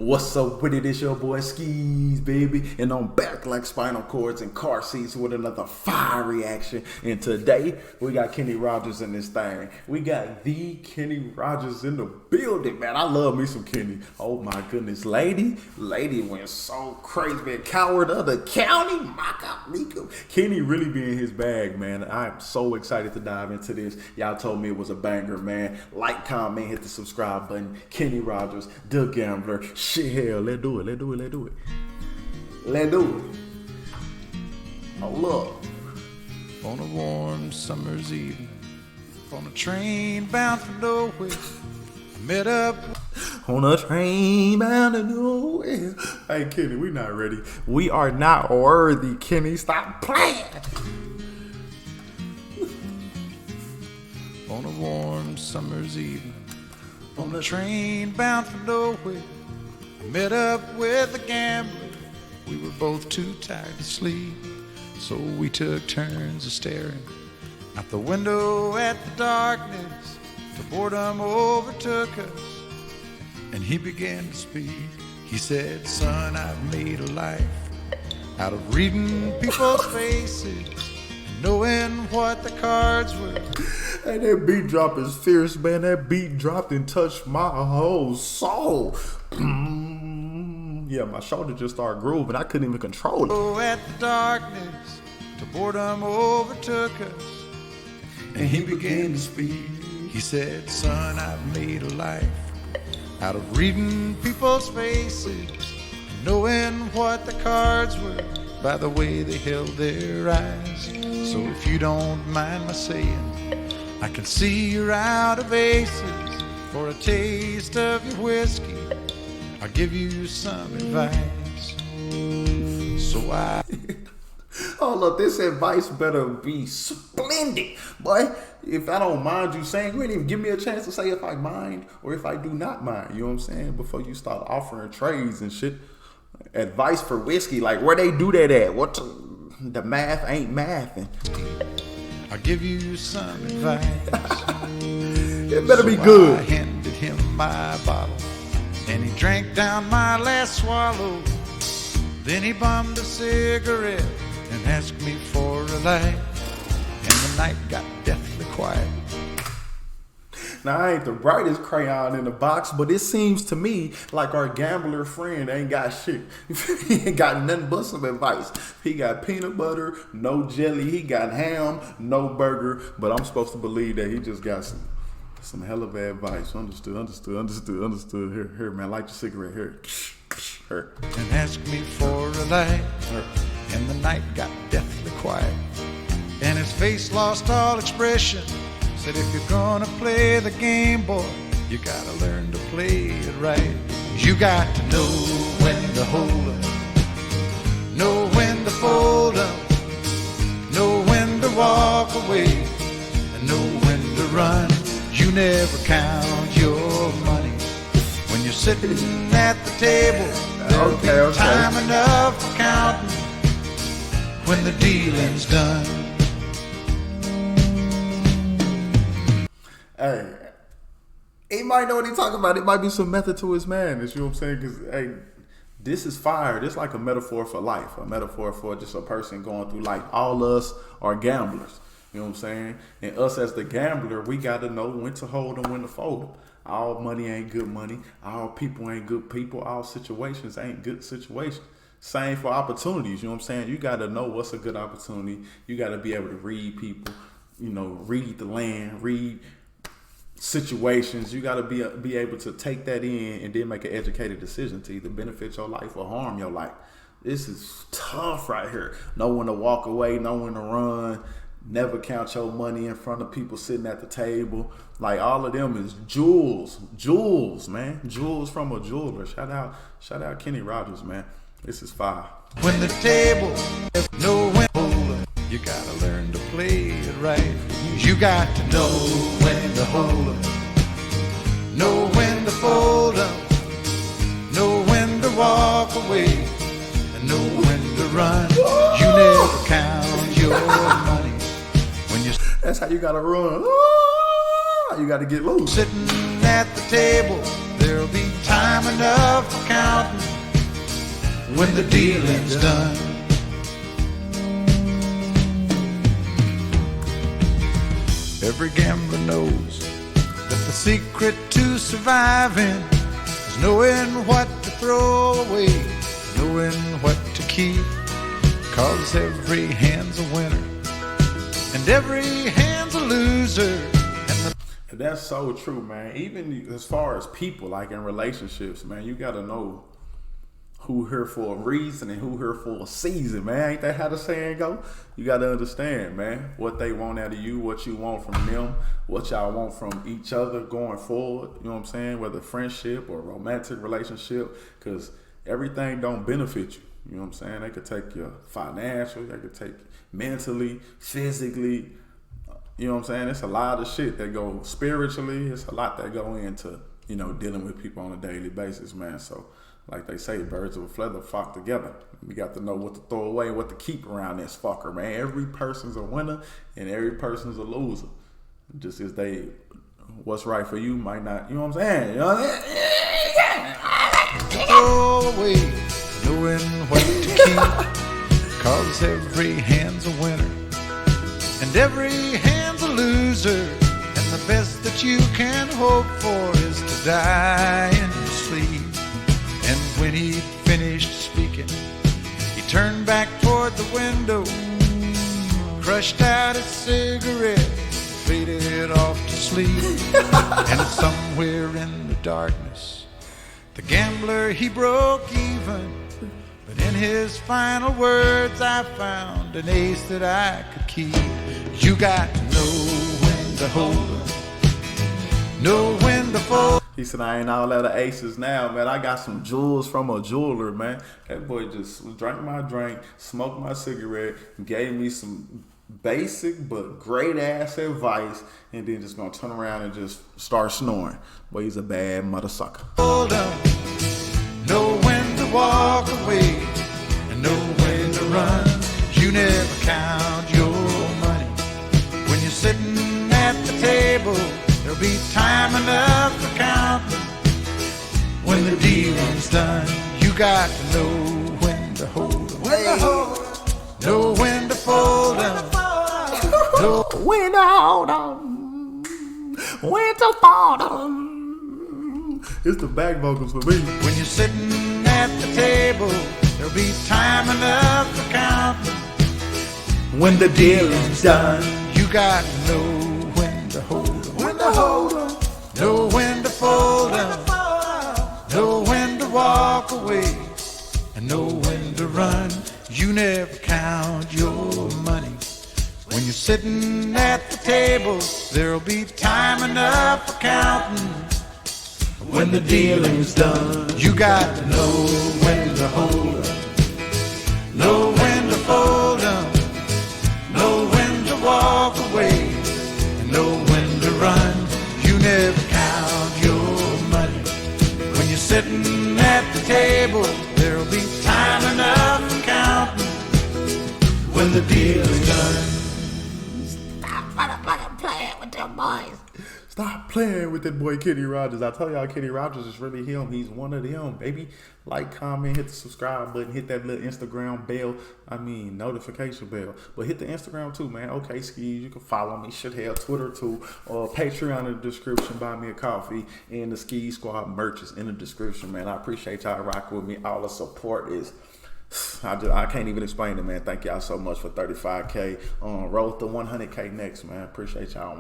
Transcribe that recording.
What's up with it? It's your boy OkSceez, baby, and I'm back like spinal cords and car seats with another fire reaction. And today we got Kenny Rogers in this thing. We got the Kenny Rogers in the building, man. I love me some Kenny. Oh my goodness, lady went so crazy, man. Coward of the county, my God, Nico. Kenny really be in his bag, man. I'm so excited to dive into this. Y'all told me it was a banger, man. Like, comment, hit the subscribe button. Kenny Rogers, the gambler. Shit, hell, let's do it. Let's do it. Hold up. On a warm summer's evening, on a train bound for nowhere, I met up on a train bound to nowhere. Hey, Kenny, we not ready. We are not worthy, Kenny. Stop playing. on a warm summer's evening, on a train bound for nowhere. I met up with a gambler. We were both too tired to sleep, so we took turns of staring out the window at the darkness. The boredom overtook us, and he began to speak. He said, "Son, I've made a life out of reading people's faces and knowing what the cards were." Hey, that beat drop is fierce, man. That beat dropped and touched my whole soul. Yeah, my shoulder just started grooving. I couldn't even control it. Oh, at the darkness, the boredom overtook us, and he began to speak. He said, "Son, I've made a life out of reading people's faces, and knowing what the cards were by the way they held their eyes. So if you don't mind my saying, I can see you're out of aces. For a taste of your whiskey, I'll give you some advice." So I Hold up, this advice better be splendid, boy. If I don't mind you saying, you ain't even give me a chance to say if I mind or if I do not mind. You know what I'm saying? Before you start offering trades and shit. Advice for whiskey, like where they do that at? The math ain't mathing. I'll give you some advice. It better be good. I handed him my bottle, and he drank down my last swallow. Then he bummed a cigarette and asked me for a light, and the night got deathly quiet. Now, I ain't the brightest crayon in the box, but it seems to me like our gambler friend ain't got shit. He ain't got nothing but some advice. He got peanut butter, no jelly. He got ham, no burger. But I'm supposed to believe that he just got some hell of advice. Understood. Here, man, light your cigarette. Here. And asked me for a light, and the night got deathly quiet, and his face lost all expression. Said, "If you're gonna play the game, boy, you gotta learn to play it right. You got to know when to hold up, know when to fold up, know when to walk away, and know when to run. You never count your money when you're sitting at the table. There'll be time enough for counting when the dealing's done." Hey, he might know what he's talking about. It might be some method to his madness. You know what I'm saying? Because, hey, this is fire. This is like a metaphor for life. A metaphor for just a person going through life. All of us are gamblers. You know what I'm saying? And us as the gambler, we got to know when to hold and when to fold them. All money ain't good money. All people ain't good people. All situations ain't good situations. Same for opportunities. You know what I'm saying? You got to know what's a good opportunity. You got to be able to read people, read the land, read situations. You got to be able to take that in and then make an educated decision to either benefit your life or harm your life. This is tough right here. Know when to walk away, know when to run. Never count your money in front of people sitting at the table. Like, all of them is jewels, man. Jewels from a jeweler. Shout out Kenny Rogers, man. This is fire. When the table know when to hold up, you gotta learn to play it right. You got to know when to hold up, know when to fold up, know when to walk away, and know when to run. You never count your money when you're That's how you gotta run. You gotta get loose. sitting at the table. there'll be time enough for counting when the dealing's done. Every gambler knows that the secret to surviving is knowing what to throw away, knowing what to keep. 'Cause every hand's a winner and every hand's a loser. And that's so true, man. Even as far as people, like in relationships, man, you gotta know who here for a reason and who here for a season, man. Ain't that how the saying go? You gotta understand, man, what they want out of you, what you want from them, what y'all want from each other going forward. You know what I'm saying? Whether friendship or romantic relationship, because everything don't benefit you. You know what I'm saying? They could take your financial, they could take mentally, physically. You know what I'm saying? It's a lot of shit that go spiritually. It's a lot that go into, you know, dealing with people on a daily basis, man. So, like they say, birds of a feather flock together. We got to know what to throw away and what to keep around this fucker, man. Every person's a winner and every person's a loser. Just as what's right for you might not, you know what I'm saying? You know what I'm saying? Throw away, knowing what to keep. 'Cause every hand's a winner and every hand's a loser. And the best that you can hope for is to die in your sleep. And when he finished speaking, he turned back toward the window, crushed out his cigarette, faded off to sleep. And somewhere in the darkness, the gambler, he broke even. But in his final words, I found an ace that I could keep. You got to know when to hold 'em, know when to fold. He said, I ain't all out of aces now, man. I got some jewels from a jeweler, man. That boy just drank my drink, smoked my cigarette, gave me some basic but great ass advice, and then just gonna turn around and just start snoring. Boy, he's a bad mother sucker. Hold up, know when to walk away, and know when to run. You never count your money when you're sitting at the table. There'll be time enough for counting when the dealing's done. You got to know when to hold 'em, know when to fold 'em, know when to hold 'em, when to fold 'em. It's the back vocals for me. When you're sitting at the table, there'll be time enough for counting when the dealing's done. You got to know when to hold 'em, know when to fold 'em, know when to walk away, and know when to run. You never count your money when you're sitting at the table. There'll be time enough for counting when the dealing's done. You got to know when to hold 'em, know when to fold 'em, know when to walk away, and know when to run. You never count your money when you're sitting at the table. There'll be time enough for counting when the deal is done. Stop motherfucking playing with them boys. Stop playing with that boy Kenny Rogers. I tell y'all, Kenny Rogers is really him. He's one of them, baby. Like, comment, hit the subscribe button, hit that little Instagram bell. Notification bell. But hit the Instagram too, man. OkSceez. You can follow me. Shit, hell, Twitter too. Patreon in the description. Buy me a coffee. And the Ski Squad merch is in the description, man. I appreciate y'all rocking with me. All the support is... I can't even explain it, man. Thank y'all so much for 35K. Roll to 100K next, man. Appreciate y'all.